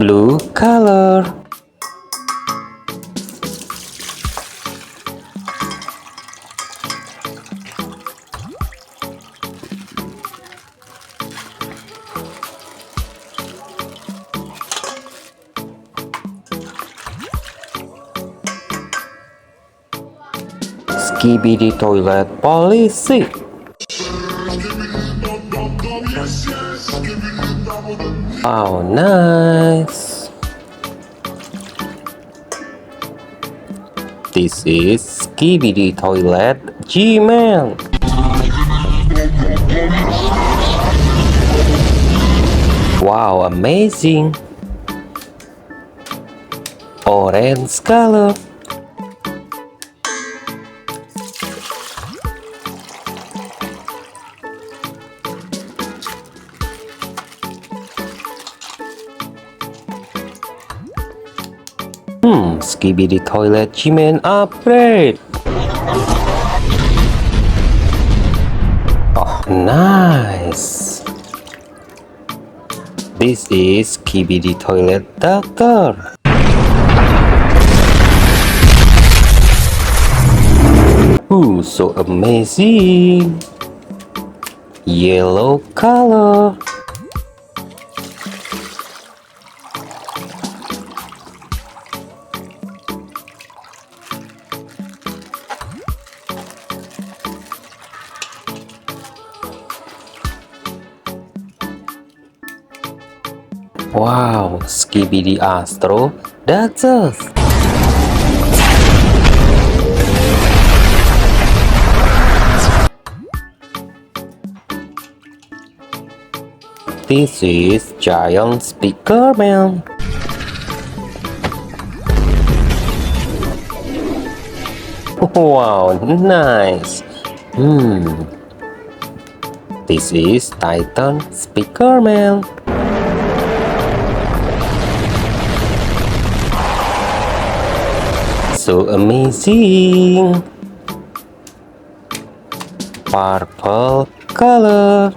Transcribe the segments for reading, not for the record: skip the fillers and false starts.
blue color. Skibidi toilet policy. Oh, nice. This is Skibidi toilet Gmail. Wow, amazing. Orange color. Skibidi toilet Gmail upgrade. Oh, nice. This is Skibidi toilet doctor. Ooh, so amazing. Yellow color. Wow, Skibidi Astro, that's us. This is Giant Speaker Man. Wow, nice. This is Titan Speaker Man. So amazing. Purple color.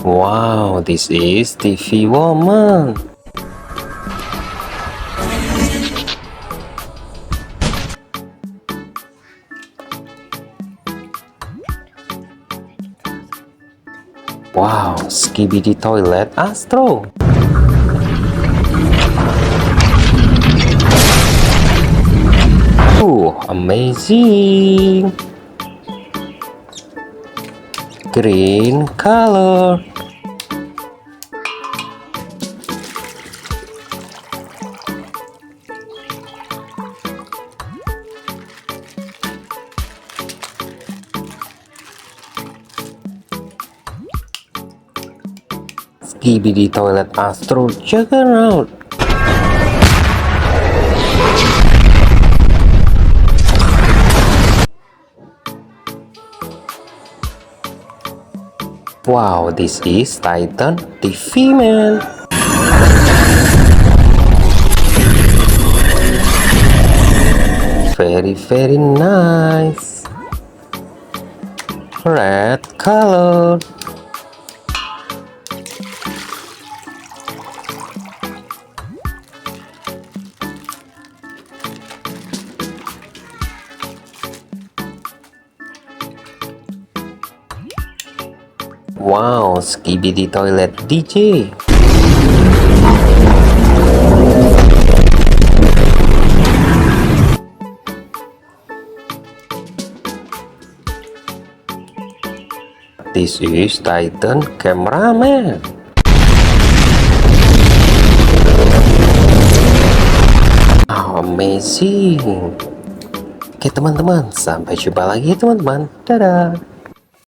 Wow, this is TV Woman. Wow, Skibidi toilet Astro. Oh, amazing. Green color. Skibidi toilet Astro Juggernaut. Wow, this is Titan TV Man. Very nice. Red color. Wow, Skibidi toilet DJ. This is Titan Cameraman. Oh, amazing. Oke teman-teman, sampai jumpa lagi teman-teman. Dadah.